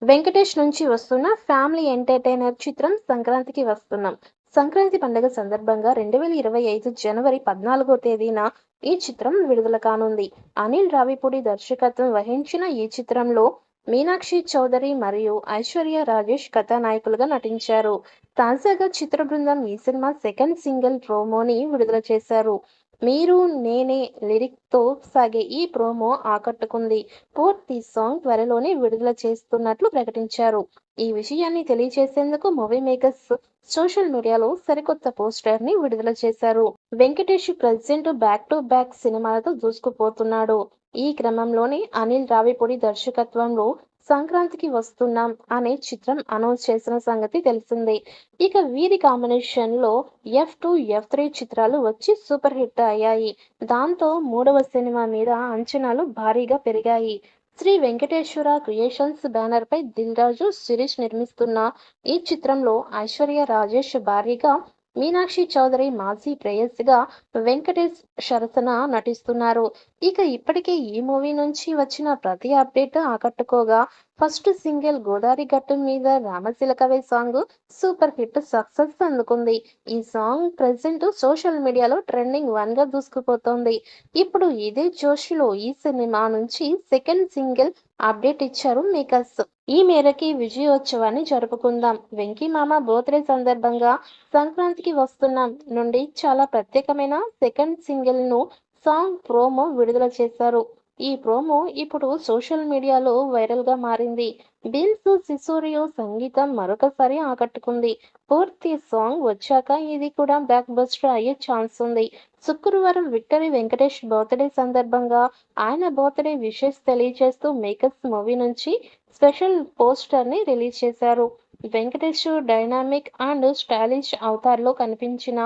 వెంకటేష్ నుంచి వస్తున్న family entertainer చిత్రం 'సంక్రాంతికి వస్తున్నాం'. సంక్రాంతి పండుగ సందర్భంగా 2025 జనవరి 14వ తేదీన ఈ చిత్రం విడుదల కానుంది. అనిల్ రావిపూడి దర్శకత్వం వహించిన ఈ చిత్రంలో మీనాక్షి చౌదరి మరియు ఐశ్వర్య రాజేష్ కథానాయకులుగా నటించారు. తాజాగా చిత్ర బృందం ఈ సినిమా సెకండ్ సింగిల్ ప్రోమోని విడుదల చేశారు. 'మీరు నేనే' లిరిక్‌తో సాగే ఈ ప్రోమో ఆకట్టుకుంది. పూర్తి సాంగ్ త్వరలోనే విడుదల చేస్తున్నట్లు ప్రకటించారు. ఈ విషయాన్ని తెలియజేసేందుకు మూవీ మేకర్స్ సోషల్ మీడియాలో సరికొత్త పోస్టర్‌ని విడుదల చేశారు. Venkatesh present back to back సినిమాలతో దూసుకుపోతున్నాడు. ఈ క్రమంలోనే అనిల్ రావిపూడి దర్శకత్వంలో 'సంక్రాంతికి వస్తున్నాం' అనే చిత్రం అనౌన్స్ చేసిన సంగతి తెలిసిందే. ఇక వీరి కాంబినేషన్‌లో ఎఫ్2, ఎఫ్3 చిత్రాలు వచ్చి సూపర్ హిట్ అయ్యాయి. దాంతో మూడవ సినిమా మీద అంచనాలు భారీగా పెరిగాయి. శ్రీ వెంకటేశ్వర క్రియేషన్స్ బ్యానర్‌పై దిల్ రాజు, శిరీష్ నిర్మిస్తున్న ఈ చిత్రంలో ఐశ్వర్య రాజేష్ భార్యగా, మీనాక్షి చౌదరి మాజీ ప్రేయసిగా, వెంకటేష్ సరసన నటిస్తున్నారు. ఇక ఇప్పటికే ఈ మూవీ నుంచి వచ్చిన ప్రతి అప్డేట్ ఆకట్టుకోగా, ఫస్ట్ సింగిల్ 'గోదారి గట్టు మీద రామచిలకవే' సాంగ్ సూపర్ హిట్ సక్సెస్ అందుకుంది. ఈ సాంగ్ ప్రెజెంట్ సోషల్ మీడియాలో ట్రెండింగ్ 1గా దూసుకుపోతోంది. ఇప్పుడు ఇదే జోష్‌లో ఈ సినిమా నుంచి సెకండ్ సింగిల్ అప్డేట్ ఇచ్చారు మేకర్స్. ఈ మేరకి విజయోత్సవాన్ని జరుపుకుందాం, వెంకీ మామ బర్త్‌డే సందర్భంగా 'సంక్రాంతికి వస్తున్నాం' నుండి చాలా ప్రత్యేకమైన సెకండ్ సింగిల్‌ను సాంగ్ ప్రోమో విడుదల చేశారు. ఈ ప్రోమో ఇప్పుడు సోషల్ మీడియాలో వైరల్‌గా మారింది. బీన్స్ సిసోడియో సంగీతం మరొకసారి ఆకట్టుకుంది. పూర్తి సాంగ్ వచ్చాక ఇది కూడా బ్లాక్ బస్టర్ అయ్యే ఛాన్స్ ఉంది. శుక్రవారం విక్టరీ వెంకటేష్ బర్త్‌డే సందర్భంగా ఆయన బర్త్‌డే విషెస్ తెలియజేస్తూ మేకర్స్ మూవీ నుంచి స్పెషల్ పోస్టర్‌ని రిలీజ్ చేశారు. వెంకటేష్ డైనామిక్ అండ్ స్టైలిష్ అవతార్‌లో కనిపించిన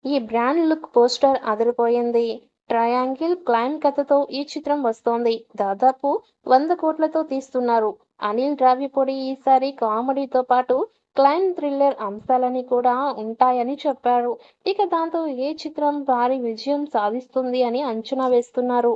ఈ బ్రాండ్ లుక్ పోస్టర్ అదిరిపోయింది. ట్రయాంగిల్ క్రైమ్ కథతో ఈ చిత్రం వస్తోంది. దాదాపు 100 కోట్లతో తీస్తున్నారు. అనిల్ రావిపూడి ఈసారి కామెడీతో పాటు క్రైమ్ థ్రిల్లర్ అంశాలని కూడా ఉంటాయని చెప్పారు. ఇక దాంతో ఏ చిత్రం భారీ విజయం సాధిస్తుంది అని అంచనా వేస్తున్నారు.